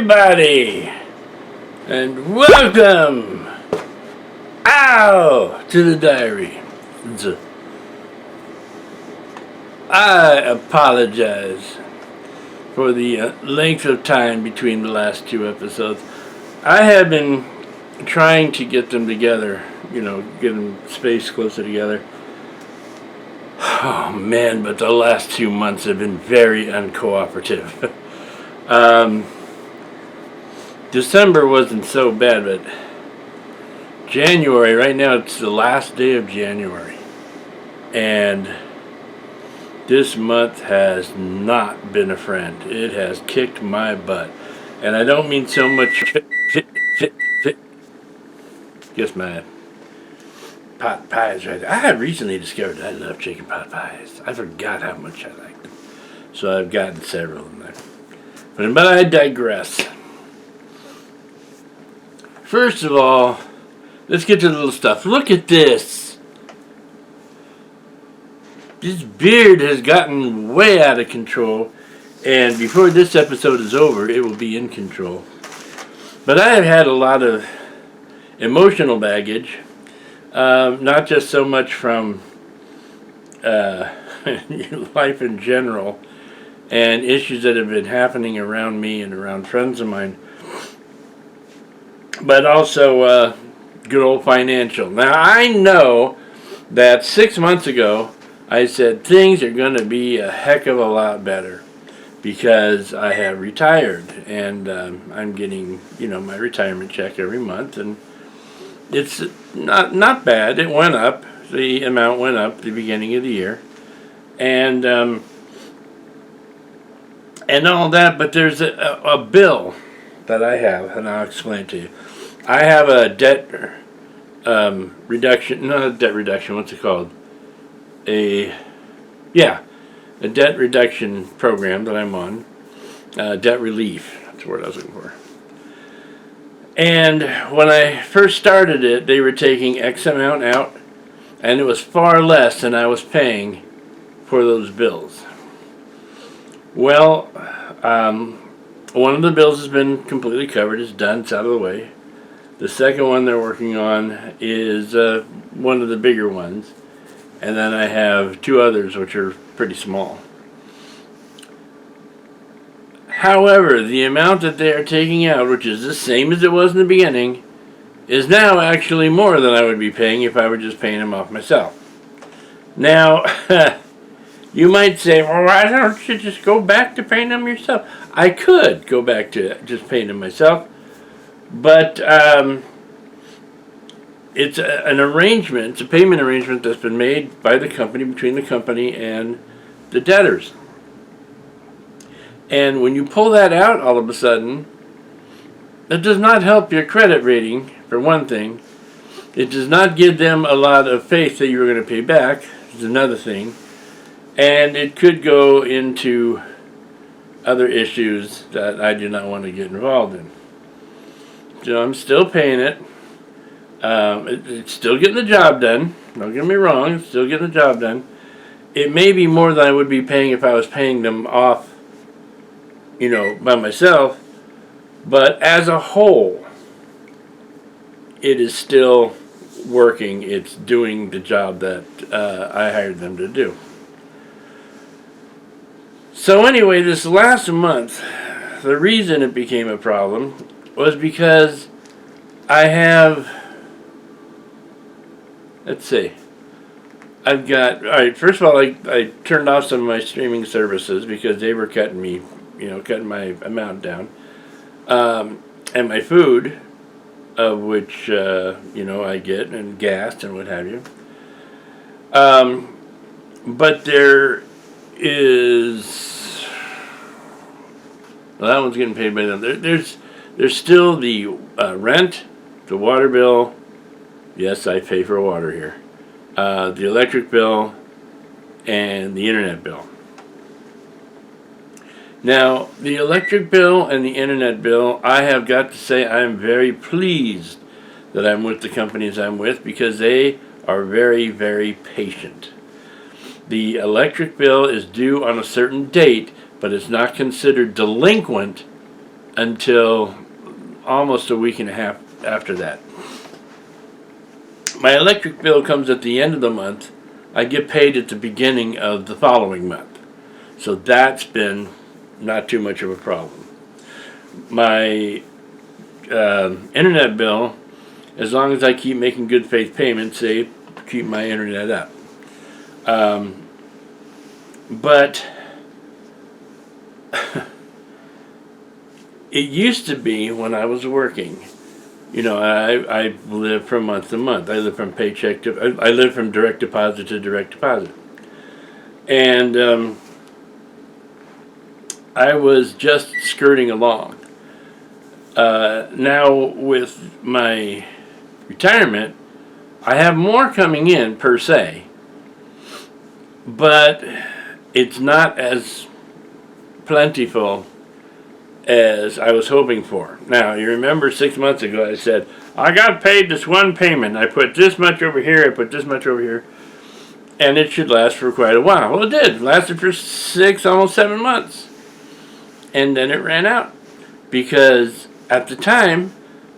everybody, and welcome, to the diary. I apologize for the length of time between the last two episodes. I have been trying to get them together, get them spaced closer together. Oh man, but the last 2 months have been very uncooperative. December wasn't so bad, but January, right now it's the last day of January, and this month has not been a friend. It has kicked my butt, and I don't mean so much guess my pot pies right there. I have recently discovered that I love chicken pot pies. I forgot how much I like them, so I've gotten several of them there. But I digress. First of all, let's get to the little stuff. Look at this. This beard has gotten way out of control, and before this episode is over, it will be in control. But I have had a lot of emotional baggage, not just so much from life in general, and issues that have been happening around me and around friends of mine, but also good old financial. Now, I know that 6 months ago I said things are going to be a heck of a lot better because I have retired, and I'm getting my retirement check every month, and it's not bad. It went up. The amount went up at the beginning of the year, and all that, but there's a bill that I have, and I'll explain to you. I have a debt reduction, not a debt reduction, what's it called? A debt reduction program that I'm on, debt relief, that's the word I was looking for. And when I first started it, they were taking X amount out, and it was far less than I was paying for those bills. Well, one of the bills has been completely covered. It's done. It's out of the way. The second one they're working on is one of the bigger ones. And then I have two others which are pretty small. However, the amount that they are taking out, which is the same as it was in the beginning, is now actually more than I would be paying if I were just paying them off myself. Now, you might say, well, why don't you just go back to paying them yourself? I could go back to just paying them myself, but it's an arrangement, it's a payment arrangement that's been made by the company, between the company and the debtors. And when you pull that out all of a sudden, that does not help your credit rating, for one thing. It does not give them a lot of faith that you're going to pay back, is another thing. And it could go into other issues that I do not want to get involved in. So I'm still paying it. It's still getting the job done. Don't get me wrong, it's still getting the job done. It may be more than I would be paying if I was paying them off, by myself. But as a whole, it is still working. It's doing the job that I hired them to do. So anyway, this last month, the reason it became a problem was because I have, let's see, I've got, alright, first of all, I turned off some of my streaming services because they were cutting me, cutting my amount down. And my food, of which, I get, and gas and what have you. But there is, well, that one's getting paid by them. There's still the rent, the water bill. Yes, I pay for water here. The electric bill, and the internet bill. Now, the electric bill and the internet bill, I have got to say I am very pleased that I'm with the companies I'm with because they are very, very patient. The electric bill is due on a certain date, but it's not considered delinquent until almost a week and a half after that. My electric bill comes at the end of the month. I get paid at the beginning of the following month. So that's been not too much of a problem. My internet bill, as long as I keep making good faith payments, they keep my internet up. But it used to be when I was working, you know, I lived from month to month. I lived from paycheck to, I lived from direct deposit to direct deposit. And I was just skirting along. Now with my retirement, I have more coming in per se, but it's not as plentiful as I was hoping for. Now, you remember 6 months ago I said, I got paid this one payment. I put this much over here, I put this much over here, and it should last for quite a while. Well, it did. It lasted for 6, almost 7 months. And then it ran out. Because at the time,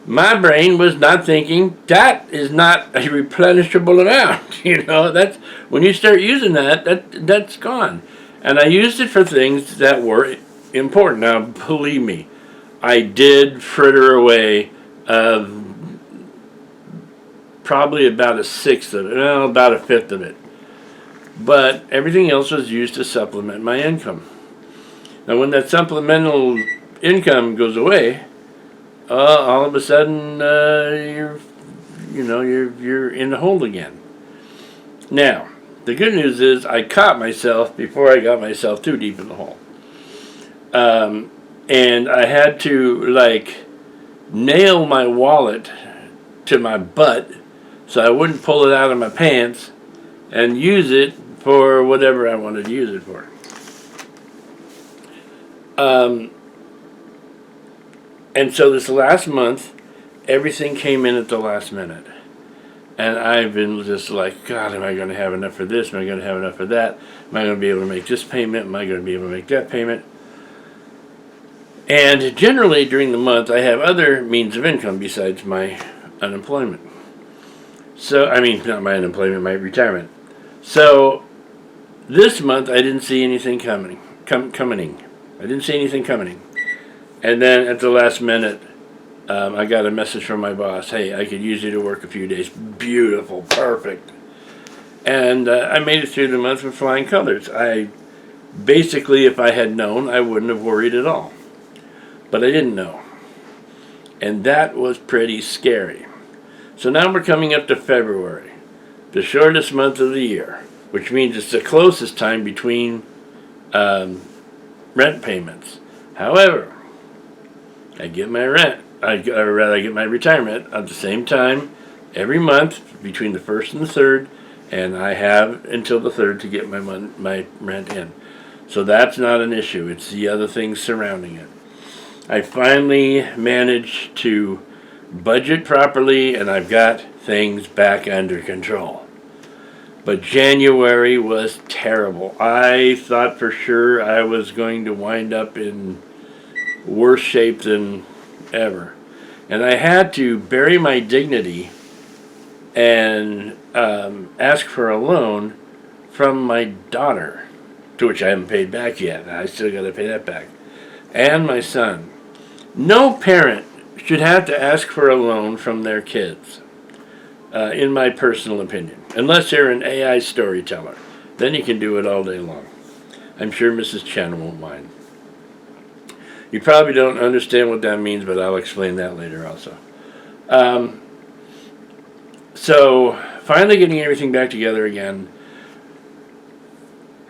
my brain was not thinking, that is not a replenishable amount. You know, that's when you start using that's gone. And I used it for things that were important. Now, believe me, I did fritter away probably about a sixth of it, well, about a fifth of it. But everything else was used to supplement my income. Now, when that supplemental income goes away, all of a sudden you're in the hole again. Now, the good news is I caught myself before I got myself too deep in the hole. And I had to nail my wallet to my butt so I wouldn't pull it out of my pants and use it for whatever I wanted to use it for. And so this last month, everything came in at the last minute. And I've been just like, God, am I going to have enough for this? Am I going to have enough for that? Am I going to be able to make this payment? Am I going to be able to make that payment? And generally during the month, I have other means of income besides my unemployment. So, I mean, not my unemployment, my retirement. So, this month, I didn't see anything coming. I didn't see anything coming. And then at the last minute, I got a message from my boss. Hey, I could use you to work a few days. Beautiful, perfect. And I made it through the month with flying colors. Basically, if I had known, I wouldn't have worried at all. But I didn't know. And that was pretty scary. So now we're coming up to February, the shortest month of the year, which means it's the closest time between rent payments. However, I get my rent, I get my retirement at the same time every month between the 1st and the 3rd, and I have until the 3rd to get my rent in. So that's not an issue. It's the other things surrounding it. I finally managed to budget properly, and I've got things back under control. But January was terrible. I thought for sure I was going to wind up in worse shape than ever. And I had to bury my dignity and ask for a loan from my daughter, to which I haven't paid back yet. I still got to pay that back. And my son. No parent should have to ask for a loan from their kids, in my personal opinion. Unless they're an AI storyteller. Then you can do it all day long. I'm sure Mrs. Chen won't mind. You probably don't understand what that means, but I'll explain that later also. So, finally getting everything back together again.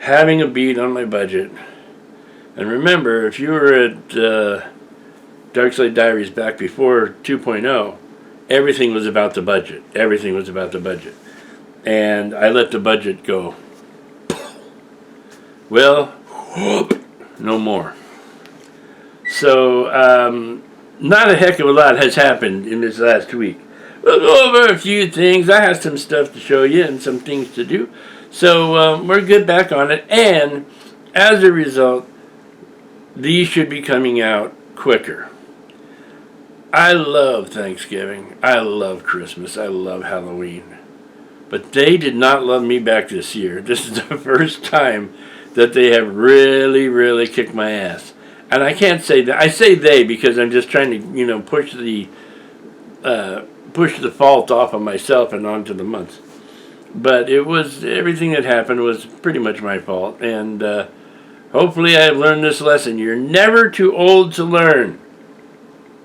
Having a beat on my budget. And remember, if you were at Darkslade Diaries back before 2.0, everything was about the budget. Everything was about the budget. And I let the budget go. Well, no more. So, not a heck of a lot has happened in this last week. We'll go over a few things. I have some stuff to show you and some things to do. So, we're good back on it. And, as a result, these should be coming out quicker. I love Thanksgiving. I love Christmas. I love Halloween. But they did not love me back this year. This is the first time that they have really, really kicked my ass. And I can't say that. I say they because I'm just trying to, push the fault off of myself and onto the months. But it was everything that happened was pretty much my fault. And hopefully I have learned this lesson. You're never too old to learn.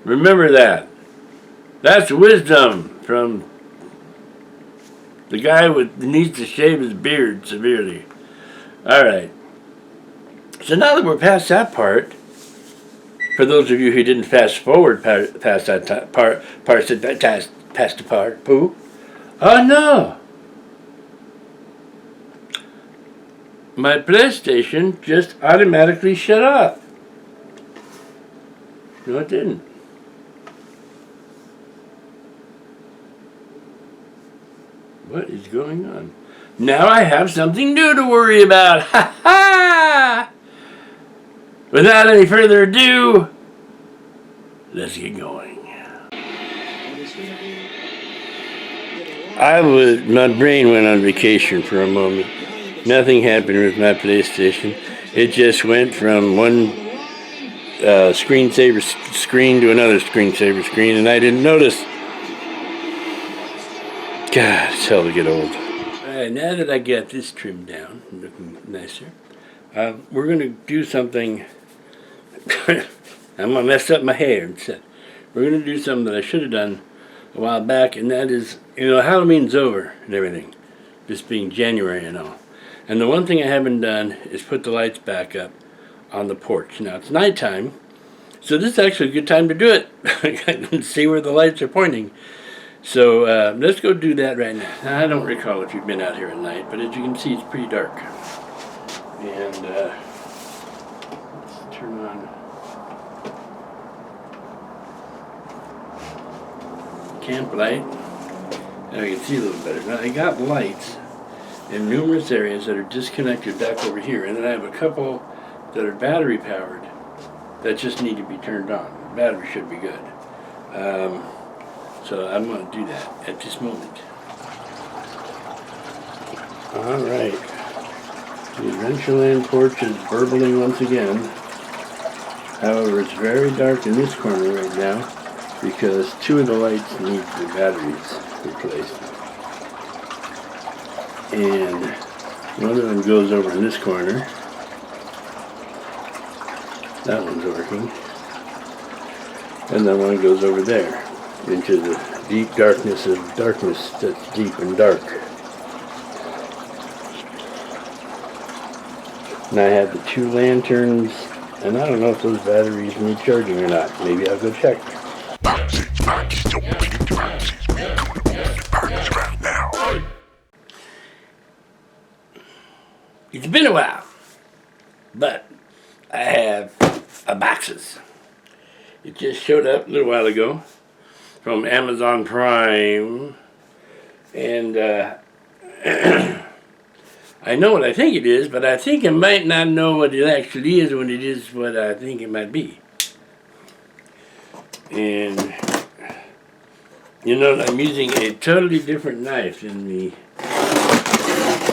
Remember that. That's wisdom from the guy who needs to shave his beard severely. All right. So now that we're past that part, for those of you who didn't fast forward past that past the part, poo. Oh no! My PlayStation just automatically shut off. No, it didn't. What is going on? Now I have something new to worry about. Ha ha! Without any further ado, let's get going. My brain went on vacation for a moment. Nothing happened with my PlayStation. It just went from one screensaver screen to another screensaver screen, and I didn't notice. God, it's hell to get old. Alright, now that I got this trimmed down, looking nicer, we're going to do something. I'm going to mess up my hair. We're going to do something that I should have done a while back, and that is, Halloween's over and everything, just being January and all. And the one thing I haven't done is put the lights back up on the porch. Now, it's nighttime, so this is actually a good time to do it. I can see where the lights are pointing. So let's go do that right now. Now. I don't recall if you've been out here at night, but as you can see, it's pretty dark. And let's turn on camp light. Now you can see a little better. Now I got lights in numerous areas that are disconnected back over here, and then I have a couple that are battery powered that just need to be turned on. The battery should be good. So I'm going to do that at this moment. All right. The Adventureland Porch is burbling once again. However, it's very dark in this corner right now because two of the lights need the batteries replaced. And one of them goes over in this corner. That one's working. And then one goes over there into the deep darkness of darkness that's deep and dark. And I have the two lanterns, and I don't know if those batteries need charging or not. Maybe I'll go check. It's been a while, but I have boxes. It just showed up a little while ago from Amazon Prime, and I know what I think it is, but I think I might not know what it actually is when it is what I think it might be. And I'm using a totally different knife than the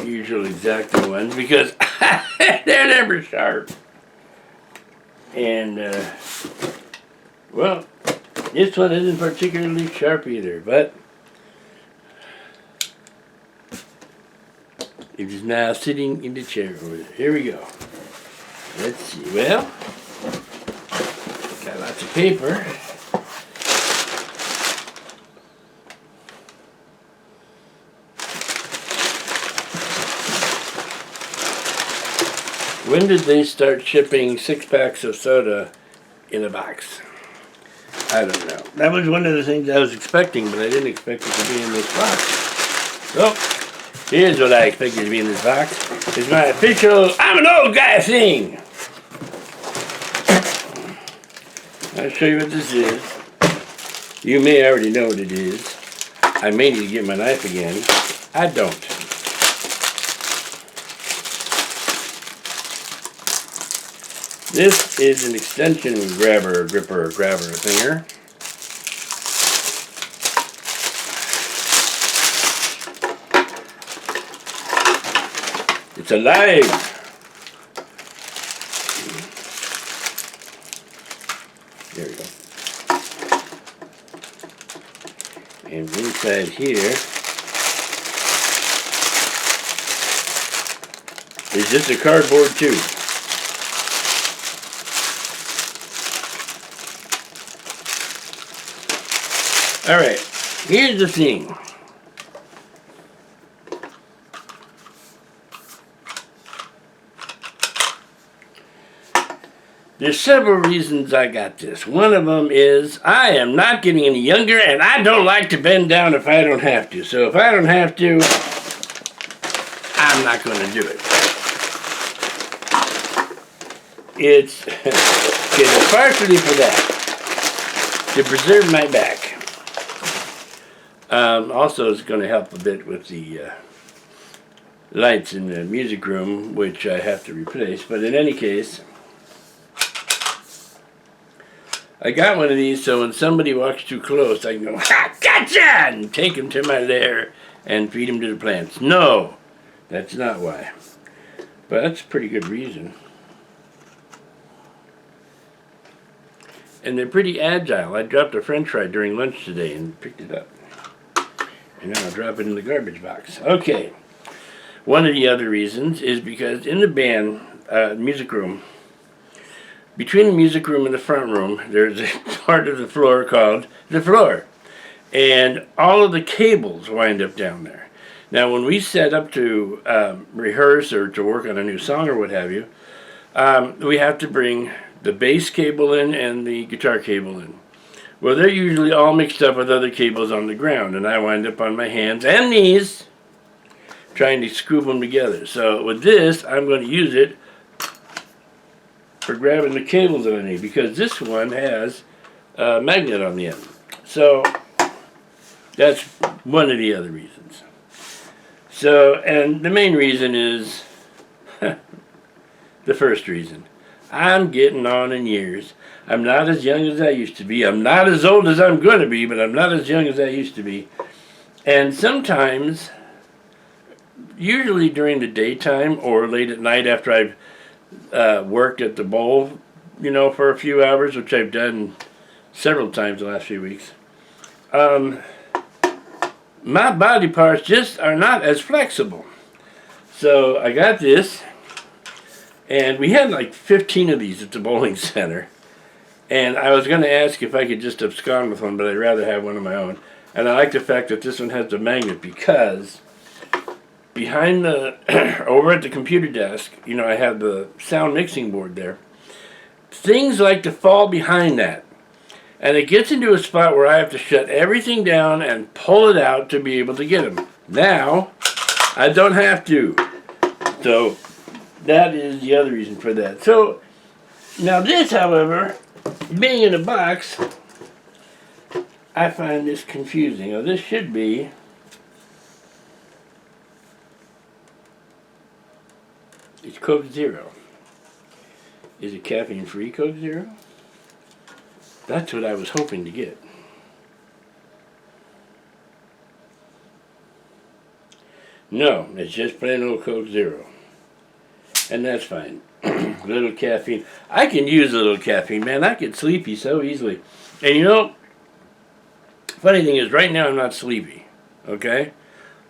usual X-Acto ones because they're never sharp. And well, this one isn't particularly sharp either, but it is now sitting in the chair over there. Here we go. Let's see. Well, got lots of paper. When did they start shipping 6-packs of soda in a box? I don't know. That was one of the things I was expecting, but I didn't expect it to be in this box. So, here's what I expected to be in this box. It's my official I'm an old guy thing. I'll show you what this is. You may already know what it is. I may need to get my knife again. I don't. This is an extension grabber thinger. It's alive. There we go. And inside here is just a cardboard tube. Alright, here's the thing. There's several reasons I got this. One of them is I am not getting any younger and I don't like to bend down if I don't have to. So if I don't have to, I'm not going to do it. It's partially for that, to preserve my back. Also, it's going to help a bit with the lights in the music room, which I have to replace. But in any case, I got one of these so when somebody walks too close, I can go, ha, gotcha! And take him to my lair and feed him to the plants. No, that's not why. But that's a pretty good reason. And they're pretty agile. I dropped a french fry during lunch today and picked it up. And now I'll drop it in the garbage box. Okay. One of the other reasons is because in the band, music room, between the music room and the front room, there's a part of the floor called the floor. And all of the cables wind up down there. Now, when we set up to rehearse or to work on a new song or what have you, we have to bring the bass cable in and the guitar cable in. Well, they're usually all mixed up with other cables on the ground, and I wind up on my hands and knees trying to scoop them together. So with this, I'm going to use it for grabbing the cables that I need, because this one has a magnet on the end. So that's one of the other reasons. So, and the main reason is the first reason. I'm getting on in years. I'm not as young as I used to be. I'm not as old as I'm going to be, but I'm not as young as I used to be. And sometimes, usually during the daytime or late at night after I've worked at the bowl, you know, for a few hours, which I've done several times the last few weeks, my body parts just are not as flexible. So I got this, and we had like 15 of these at the bowling center. And I was going to ask if I could just abscond with one, but I'd rather have one of my own. And I like the fact that this one has the magnet, because behind the, over at the computer desk, you know, I have the sound mixing board there. Things like to fall behind that. And it gets into a spot where I have to shut everything down and pull it out to be able to get them. Now, I don't have to. So, that is the other reason for that. So, now this, however, being in a box, I find this confusing. Now, this should be it's Coke Zero. Is it caffeine-free Coke Zero? That's what I was hoping to get. No, it's just plain old Coke Zero. And that's fine. Little caffeine. I can use a little caffeine, man. I get sleepy so easily. And you know, funny thing is, right now I'm not sleepy. Okay?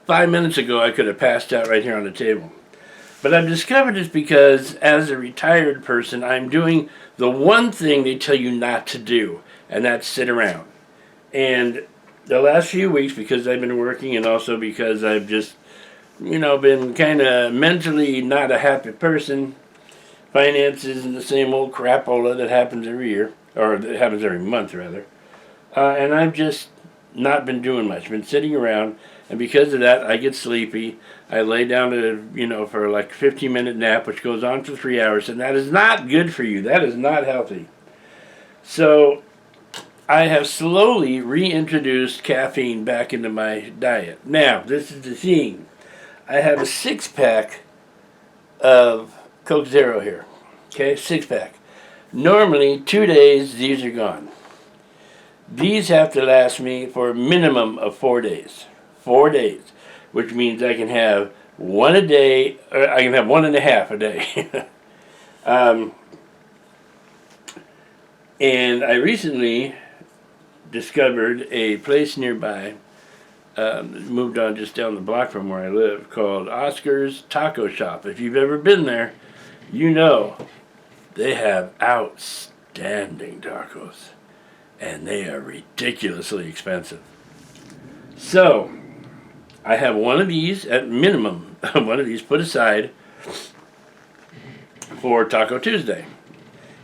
5 minutes ago I could have passed out right here on the table. But I've discovered it's because, as a retired person, I'm doing the one thing they tell you not to do, and that's sit around. And the last few weeks, because I've been working and also because I've just, you know, been kind of mentally not a happy person, finances and the same old crapola that happens every year, or that happens every month, rather. And I've just not been doing much, been sitting around, and because of that, I get sleepy. I lay down to, you know, for like a 15-minute nap, which goes on for 3 hours, and that is not good for you. That is not healthy. So I have slowly reintroduced caffeine back into my diet. Now, this is the thing. I have a 6-pack of Coke Zero here. Okay, 6-pack. Normally, 2 days, these are gone. These have to last me for a minimum of 4 days. 4 days. Which means I can have one a day, or I can have 1.5 a day. And I recently discovered a place nearby, moved on just down the block from where I live, called Oscar's Taco Shop. If you've ever been there, you know they have outstanding tacos, and they are ridiculously expensive. So, I have one of these, at minimum, one of these put aside for Taco Tuesday.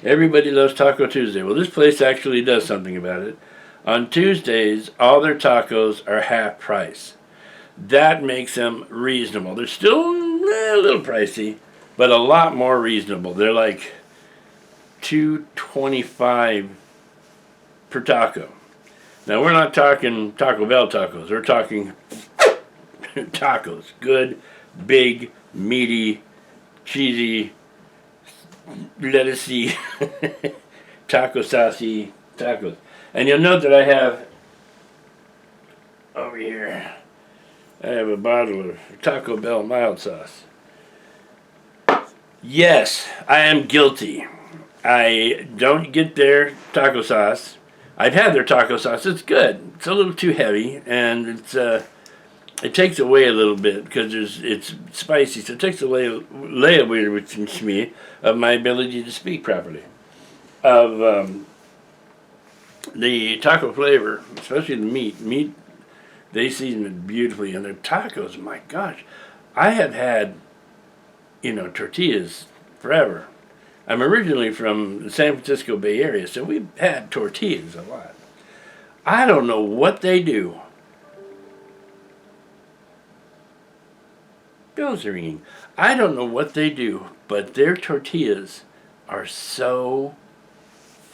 Everybody loves Taco Tuesday. Well, this place actually does something about it. On Tuesdays, all their tacos are half price. That makes them reasonable. They're still a little pricey, but a lot more reasonable. They're like $2.25 per taco. Now, we're not talking Taco Bell tacos. We're talking tacos. Good, big, meaty, cheesy, lettucey, taco saucy tacos. And you'll note that I have over here, I have a bottle of Taco Bell mild sauce. Yes, I am guilty. I don't get their taco sauce. I've had their taco sauce. It's good. It's a little too heavy, and it takes away a little bit because it's spicy. So it takes away with me of my ability to speak properly. Of the taco flavor, especially the meat, they season it beautifully, and their tacos, my gosh, I have had, tortillas forever. I'm originally from the San Francisco Bay Area, so we've had tortillas a lot. I don't know what they do. Bells are ringing. I don't know what they do, but their tortillas are so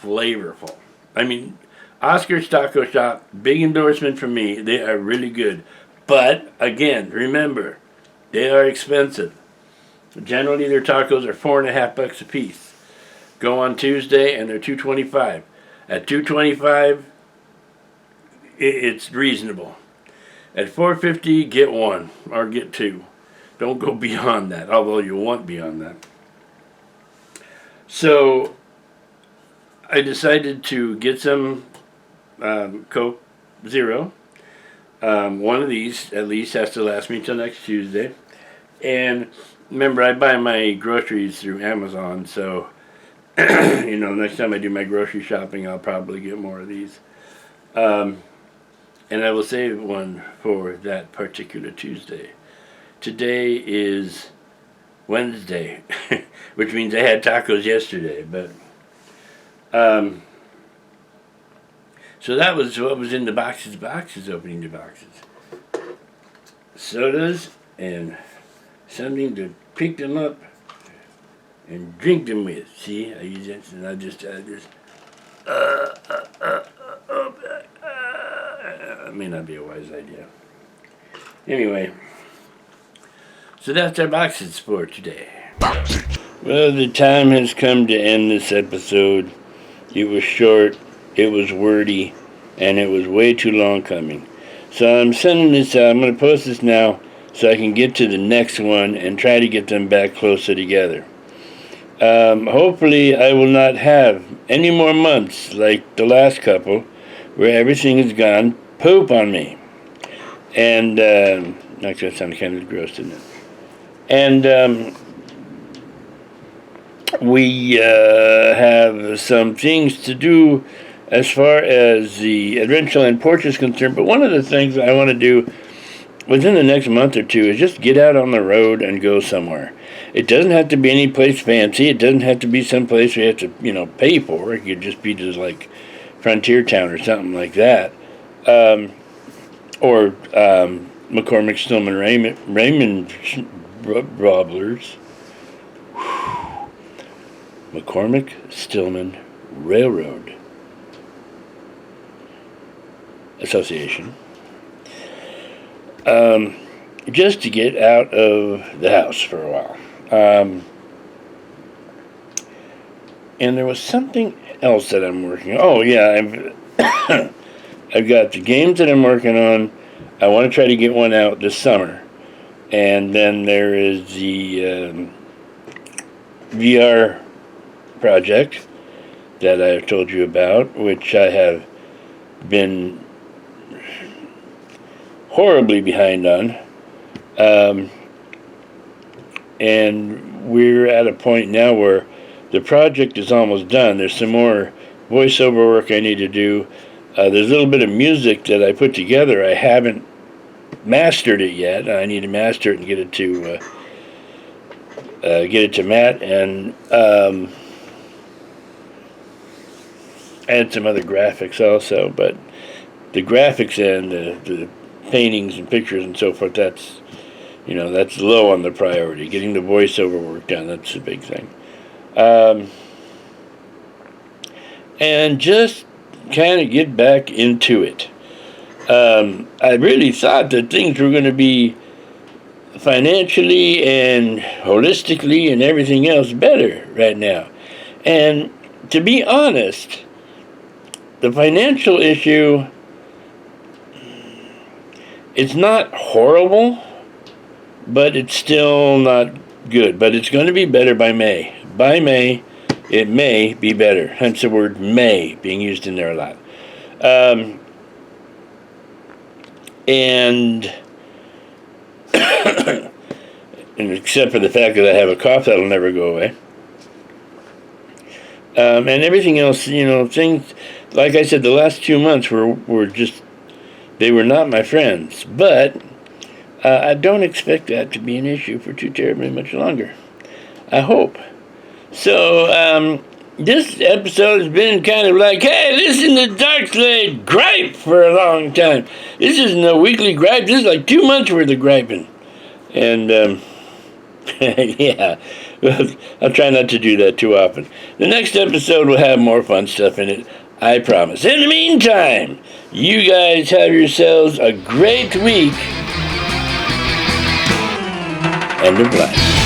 flavorful. I mean, Oscar's Taco Shop, big endorsement from me. They are really good. But, again, remember, they are expensive. Generally, their tacos are $4.50 a piece. Go on Tuesday, and they're $2.25. At $2.25, it's reasonable. At $4.50, get one or get two. Don't go beyond that, although you want beyond that. So, I decided to get some Coke Zero. One of these, at least, has to last me till next Tuesday. And remember, I buy my groceries through Amazon, so, next time I do my grocery shopping, I'll probably get more of these. And I will save one for that particular Tuesday. Today is Wednesday, which means I had tacos yesterday, but so that was what was in the boxes, opening the boxes. Sodas and something to pick them up and drink them with. See, I use it, and I just it may not be a wise idea. Anyway, so that's our boxes for today. Well, the time has come to end this episode. It was short, it was wordy, and it was way too long coming. So I'm sending this out. I'm going to post this now so I can get to the next one and try to get them back closer together. Hopefully I will not have any more months like the last couple where everything has gone poop on me. And, actually that sounded kind of gross, didn't it? And, we have some things to do as far as the Adventureland Porch is concerned, but one of the things I want to do within the next month or two is just get out on the road and go somewhere. It doesn't have to be any place fancy. It doesn't have to be some place we have to, pay for. It could just be just like Frontier Town or something like that. Or McCormick, Stillman, Raymond Roblers. McCormick Stillman Railroad Association. Just to get out of the house for a while. And there was something else that I'm working on. Oh, yeah, I've got the games that I'm working on. I want to try to get one out this summer. And then there is the VR project that I've told you about, which I have been horribly behind on. And we're at a point now where the project is almost done. There's some more voiceover work I need to do. There's a little bit of music that I put together. I haven't mastered it yet. I need to master it and get it to Matt, and add some other graphics also. But the graphics and the paintings and pictures and so forth, that's low on the priority. Getting the voiceover work done, that's the big thing. And just kind of get back into it. I really thought that things were going to be financially and holistically and everything else better right now. And to be honest, the financial issue, it's not horrible, but it's still not good. But it's going to be better by May. By May, it may be better. Hence the word may being used in there a lot. And except for the fact that I have a cough that'll never go away. And everything else, things, like I said, the last 2 months were just, they were not my friends. But I don't expect that to be an issue for too terribly much longer. I hope. So, this episode has been kind of like, hey, listen to Darkslade gripe for a long time. This isn't a weekly gripe. This is like 2 months worth of griping. And, yeah, I'll try not to do that too often. The next episode will have more fun stuff in it, I promise. In the meantime, you guys have yourselves a great week. End of life.